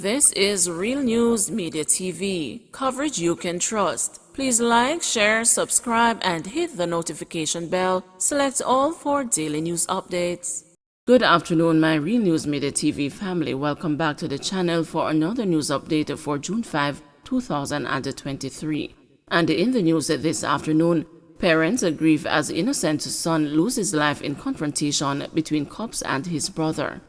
This is Real News Media TV, coverage you can trust. Please like, share, subscribe, and hit the notification bell. Select all for daily news updates. Good afternoon, my Real News Media TV family. Welcome back to the channel for another news update for June 5, 2023. And in the news this afternoon, parents grieve as innocent son loses life in confrontation between cops and his brother.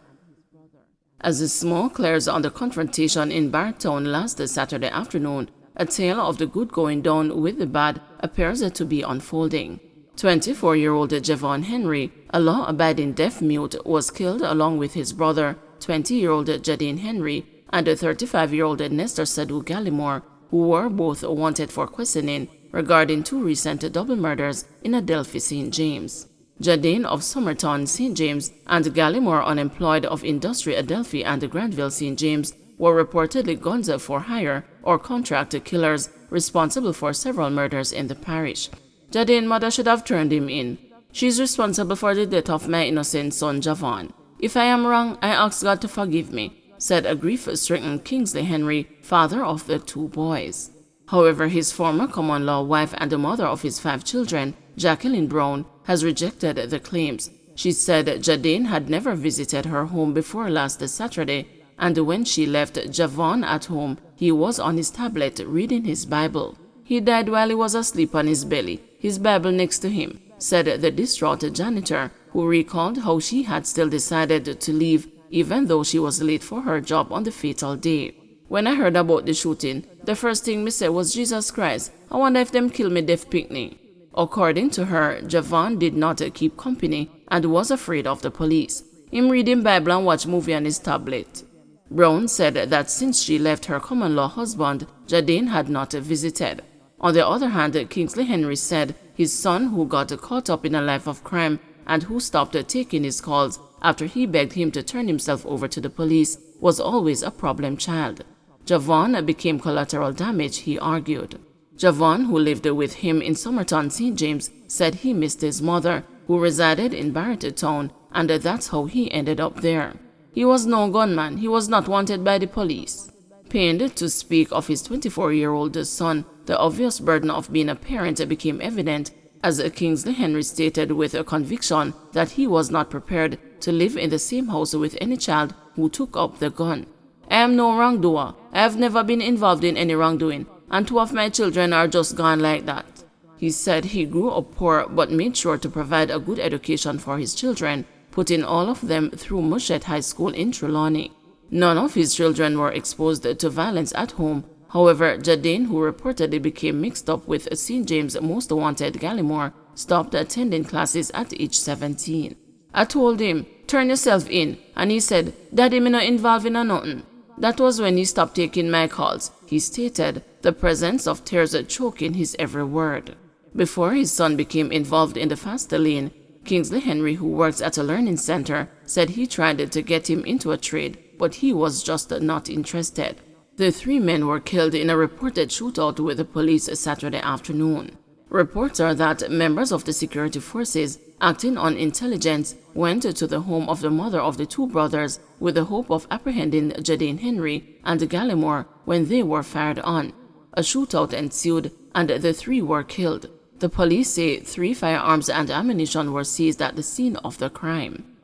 As the smoke clears on the confrontation in Bartown last Saturday afternoon, a tale of the good going down with the bad appears to be unfolding. 24-year-old Javon Henry, a law-abiding deaf-mute, was killed along with his brother, 20-year-old Jadine Henry, and 35-year-old Nestor Sadu Gallimore, who were both wanted for questioning regarding two recent double murders in Adelphi, St. James. Jadine of Somerton, St. James, and Gallimore, unemployed, of Industry Adelphi and Granville, St. James, were reportedly guns for hire or contract killers responsible for several murders in the parish. Jadine's mother should have turned him in. She is responsible for the death of my innocent son Javon. If I am wrong, I ask God to forgive me, said a grief-stricken Kingsley Henry, father of the two boys. However, his former common-law wife and the mother of his 5 children, Jacqueline Brown, has rejected the claims. She said Jadine had never visited her home before last Saturday, and when she left Javon at home, he was on his tablet reading his Bible. He died while he was asleep on his belly, his Bible next to him, said the distraught janitor, who recalled how she had still decided to leave even though she was late for her job on the fatal day. When I heard about the shooting, the first thing me said was, Jesus Christ, I wonder if them kill me deaf picnic. According to her, Javon did not keep company and was afraid of the police. Him reading Bible and watch movie on his tablet. Brown said that since she left her common-law husband, Jadine had not visited. On the other hand, Kingsley Henry said his son, who got caught up in a life of crime and who stopped taking his calls after he begged him to turn himself over to the police, was always a problem child. Javon became collateral damage, he argued. Javon, who lived with him in Somerton, St. James, said he missed his mother, who resided in Barrettown, and that's how he ended up there. He was no gunman. He was not wanted by the police. Pained to speak of his 24-year-old son, the obvious burden of being a parent became evident as Kingsley Henry stated with a conviction that he was not prepared to live in the same house with any child who took up the gun. I am no wrongdoer. I have never been involved in any wrongdoing, and 2 of my children are just gone like that. He said he grew up poor but made sure to provide a good education for his children, putting all of them through Mushet High School in Trelawney. None of his children were exposed to violence at home. However, Jadine, who reportedly became mixed up with St. James' most wanted Gallimore, stopped attending classes at age 17. I told him, turn yourself in, and he said, Daddy, me not involved in nothing. That was when he stopped taking my calls, he stated, the presence of tears choking his every word. Before his son became involved in the fast lane, Kingsley Henry, who works at a learning center, said he tried to get him into a trade, but he was just not interested. The 3 men were killed in a reported shootout with the police Saturday afternoon. Reports are that members of the security forces, acting on intelligence, went to the home of the mother of the 2 brothers with the hope of apprehending Jadine Henry and Gallimore when they were fired on. A shootout ensued and the 3 were killed. The police say 3 firearms and ammunition were seized at the scene of the crime.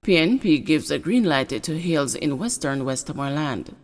PNP gives a green light to Hills in Western Westmoreland.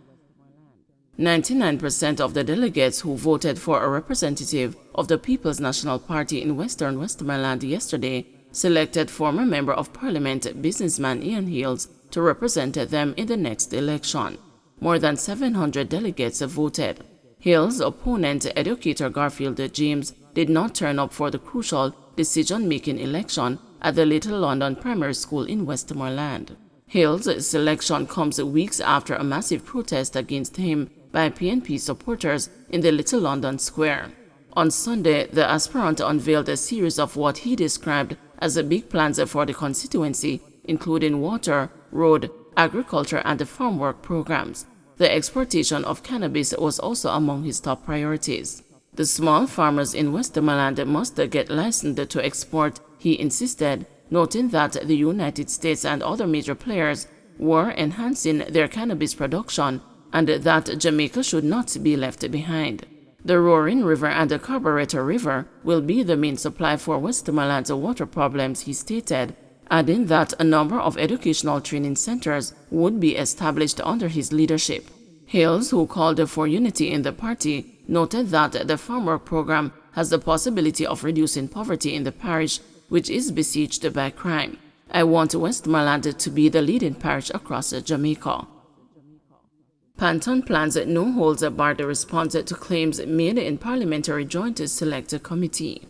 99% of the delegates who voted for a representative of the People's National Party in Western Westmoreland yesterday selected former Member of Parliament businessman Ian Hills to represent them in the next election. More than 700 delegates voted. Hills' opponent, educator Garfield James, did not turn up for the crucial decision-making election at the Little London Primary School in Westmoreland. Hills' selection comes weeks after a massive protest against him by PNP supporters in the Little London Square. On Sunday, the aspirant unveiled a series of what he described as big plans for the constituency, including water, road, agriculture, and farm work programs. The exportation of cannabis was also among his top priorities. The small farmers in Westmoreland must get licensed to export, he insisted, noting that the United States and other major players were enhancing their cannabis production and that Jamaica should not be left behind. The Roaring River and the Carburetor River will be the main supply for Westmoreland's water problems, he stated, adding that a number of educational training centers would be established under his leadership. Hales, who called for unity in the party, noted that the farm work program has the possibility of reducing poverty in the parish, which is besieged by crime. I want Westmoreland to be the leading parish across Jamaica. Panton plans no-holds-barred response to claims made in Parliamentary Joint Select Committee.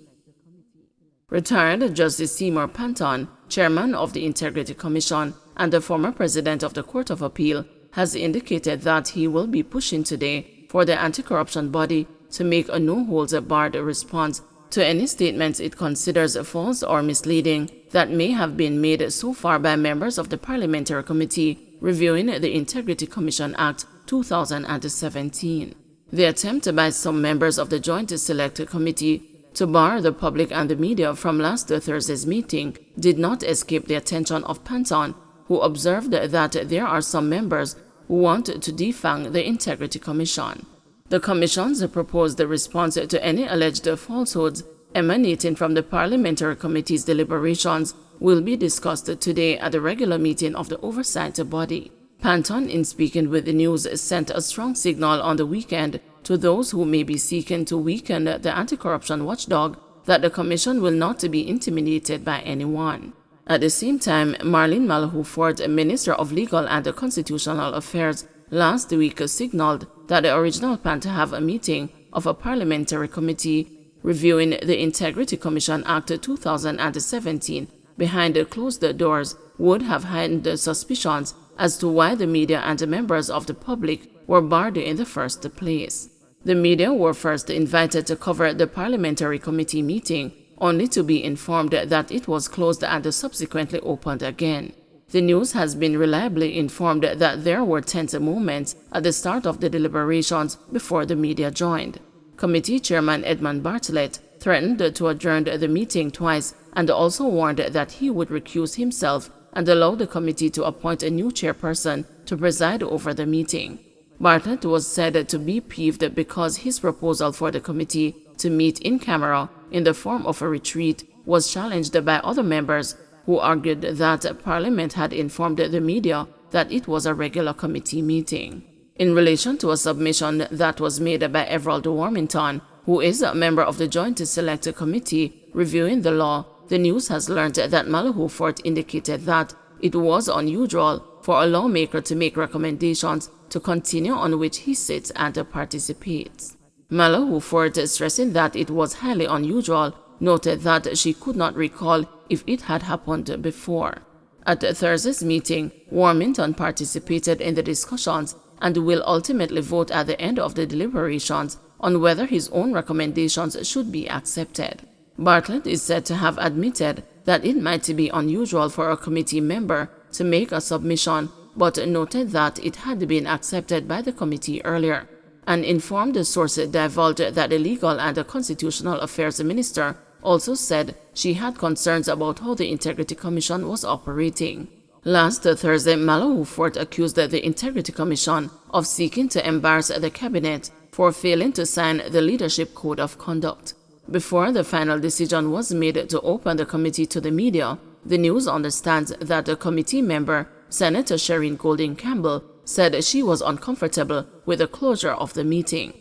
Retired Justice Seymour Panton, chairman of the Integrity Commission and the former president of the Court of Appeal, has indicated that he will be pushing today for the anti-corruption body to make a no-holds-barred response to any statements it considers false or misleading that may have been made so far by members of the Parliamentary Committee reviewing the Integrity Commission Act 2017. The attempt by some members of the Joint Select Committee to bar the public and the media from last Thursday's meeting did not escape the attention of Panton, who observed that there are some members who want to defang the Integrity Commission. The Commission's proposed response to any alleged falsehoods emanating from the Parliamentary Committee's deliberations will be discussed today at the regular meeting of the Oversight Body. Panton, in speaking with the news, sent a strong signal on the weekend to those who may be seeking to weaken the anti-corruption watchdog that the Commission will not be intimidated by anyone. At the same time, Marlene Malahou-Ford, Minister of Legal and Constitutional Affairs, last week signaled that the original plan to have a meeting of a parliamentary committee reviewing the Integrity Commission Act 2017 behind closed doors would have heightened suspicions as to why the media and members of the public were barred in the first place. The media were first invited to cover the parliamentary committee meeting, only to be informed that it was closed and subsequently opened again. The news has been reliably informed that there were tense moments at the start of the deliberations before the media joined. Committee Chairman Edmund Bartlett threatened to adjourn the meeting twice and also warned that he would recuse himself and allow the committee to appoint a new chairperson to preside over the meeting. Bartlett was said to be peeved because his proposal for the committee to meet in camera in the form of a retreat was challenged by other members who argued that Parliament had informed the media that it was a regular committee meeting. In relation to a submission that was made by Everald Warmington, who is a member of the Joint Select Committee reviewing the law, the news has learned that Malahou-Ford indicated that it was unusual for a lawmaker to make recommendations to continue on which he sits and participates. Malahou-Ford, stressing that it was highly unusual, noted that she could not recall if it had happened before. At Thursday's meeting, Warmington participated in the discussions and will ultimately vote at the end of the deliberations on whether his own recommendations should be accepted. Bartlett is said to have admitted that it might be unusual for a committee member to make a submission, but noted that it had been accepted by the committee earlier. An informed source divulged that the Legal and Constitutional Affairs Minister also said she had concerns about how the Integrity Commission was operating. Last Thursday, Malahou-Ford accused the Integrity Commission of seeking to embarrass the Cabinet for failing to sign the Leadership Code of Conduct. Before the final decision was made to open the committee to the media, the news understands that a committee member, Senator Shereen Golding Campbell, said she was uncomfortable with the closure of the meeting.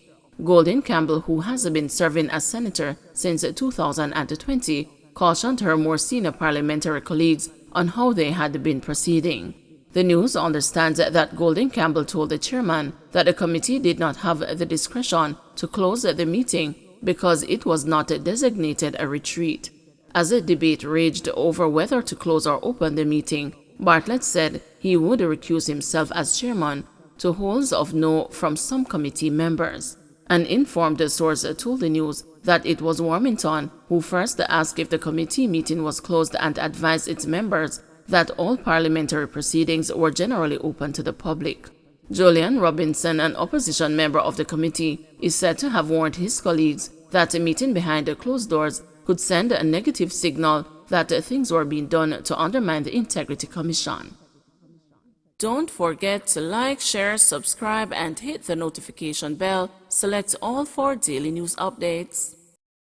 Golding Campbell, who has been serving as senator since 2020, cautioned her more senior parliamentary colleagues on how they had been proceeding. The news understands that Golding Campbell told the chairman that the committee did not have the discretion to close the meeting because it was not designated a retreat. As a debate raged over whether to close or open the meeting, Bartlett said he would recuse himself as chairman to holds of no from some committee members. An informed source told the news that it was Warmington who first asked if the committee meeting was closed and advised its members that all parliamentary proceedings were generally open to the public. Julian Robinson, an opposition member of the committee, is said to have warned his colleagues that a meeting behind closed doors could send a negative signal that things were being done to undermine the Integrity Commission. Don't forget to like, share, subscribe, and hit the notification bell. Select all for daily news updates.